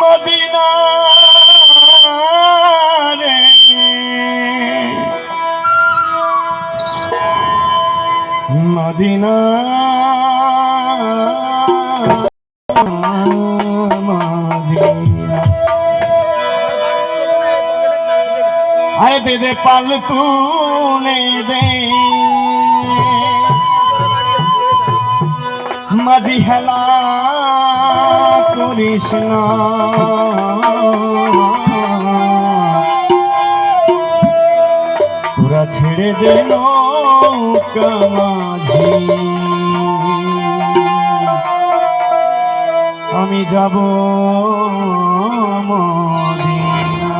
Medina রে Medina Medina আরে দে দে পাল তুলে দে মাঝি হেলা করিস না তোরা ছেড়ে দে নৌকা মাঝি আমি যাব মদিনা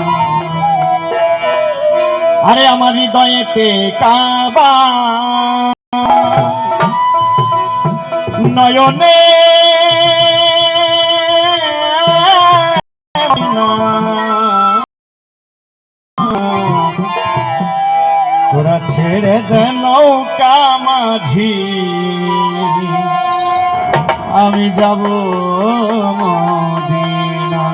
আরে আমার হৃদয়েতে কাবা নয়নে তোরা ছেড়ে দে নৌকা মাঝি আমি যাব মদিনা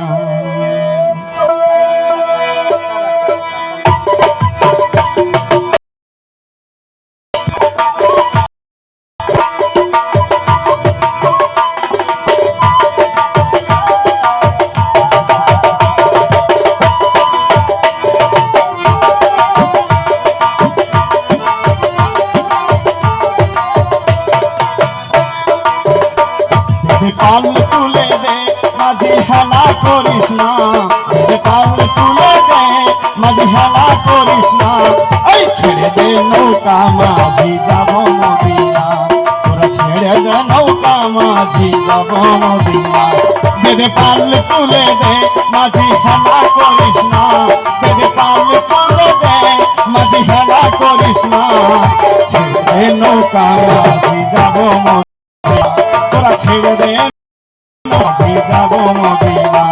পাল তুলে দে মাঝি হেলা করিস না পাল তুলে দে মাঝি হেলা করিস না এই ছেড়ে দে নৌকা মাঝি যাব মদিনা তোরা ছেড়ে দে নৌকা মাঝি যাব মদিনা দে পাল তুলে দে মাঝি হেলা করিস না দে পাল তুলে দে মাঝি হেলা করিস না ছেড়ে দে নৌকা মাঝি যাব মদিনা তোরা ছেড়ে দে মাঝি যাব মদিনা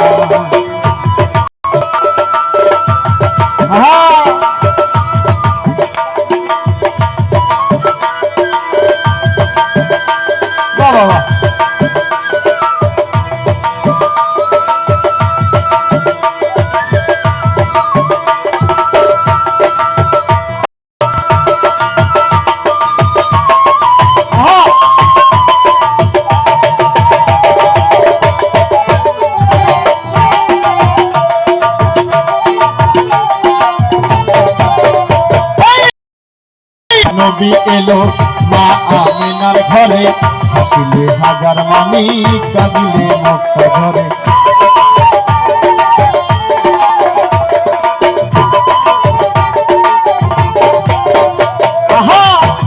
বাবা নবী এলো মা আমিনার ঘরে হাসিলে হাজার মানি কাঁদিলে মক্কা ঘরে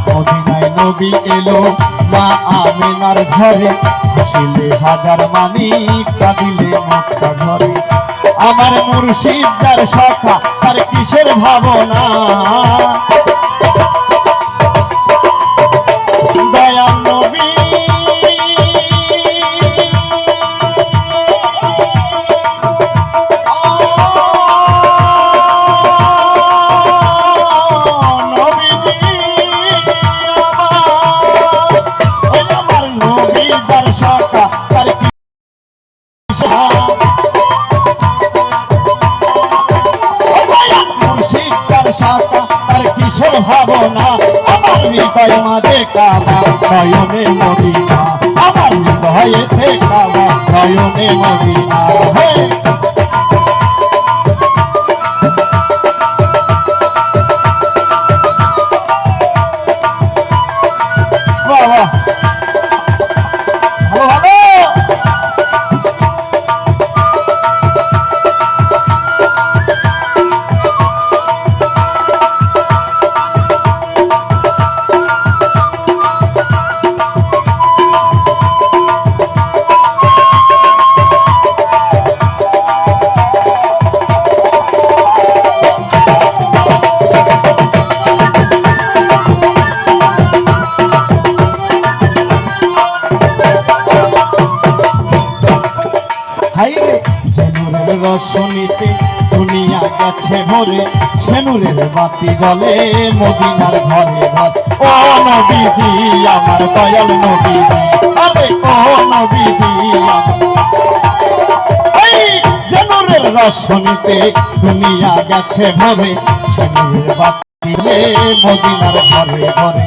মদিনায় নবী এলো মা আমিনার ঘরে হাসিলে হাজার মানি কাঁদিলে মক্কা ঘরে আমার মুর্শিদ যার সখা তার কিসের ভাবনা দয়াল নবী আমার নবী যার সখা তার মুর্শিদ যার সখা তার কিসের ভাবনা আমার হৃদয় মাঝে কাবা নয়নে মদিনা আমার হৃদয়েতে কাবা নয়নে মদিনা বাবা ভালো ভালো রসনীতে দুনিয়া গেছে ভরে সেনুরের বাতি জ্বলে মদিনার ঘরে ঘর ও নবীজি আমার দয়াল নবীজি আরে ও নবীজি শুনিতে দুনিয়া গেছে ভরে শনির বাতি মদিনার ঘরে ঘরে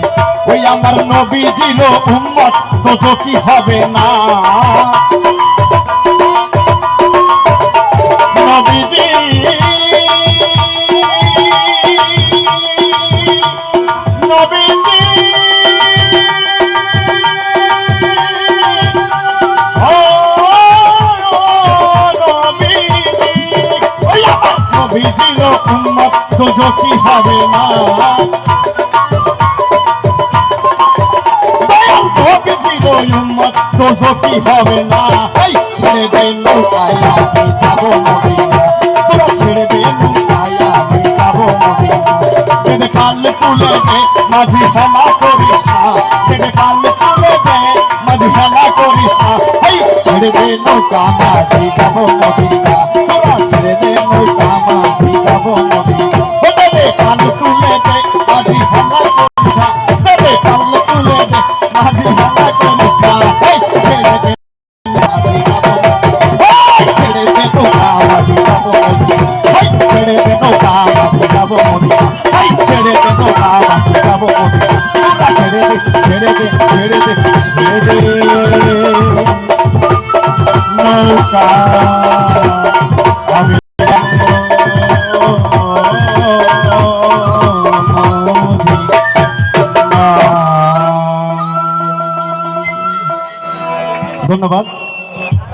ওই আমার নবীজির উম্মত তো কি হবে না নবীজি নবীজি নবীজির উম্মত তো কি হবে না নবীজির উম্মত তো কি হবে না এই ছেড়ে দে নৌকায় আমি যাব মদিনা তোরা ছেড়ে দে নৌকায় আমি যাব মদিনা যেতে কাল তুলে দে মাঝি হেলা করিস না যেতে কাল তুলে দে মাঝি হেলা করিস না এই ছেড়ে দে নৌকা মাঝি যাব মদিনা তোরা ছেড়ে দে নৌকা মাঝি যাব মদিনা যেতে কাল তুলে দে মাঝি হেলা করিস না যেতে কাল তুলে দে মাঝি হেলা করিস না এই ছেড়ে দে ছেড়ে দে নৌকা মাঝি যাব মদিনা ছেড়ে দে নৌকা মাঝি যাব মদিনা ছেড়ে দে নৌকা মাঝি যাব মদিনা ছেড়ে দে ছেড়ে দে ছেড়ে দে ছেড়ে দে নৌকা আমি ধন্যবাদ।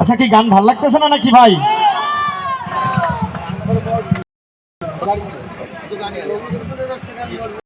আচ্ছা কি গান ভাল লাগতেছে না নাকি ভাই?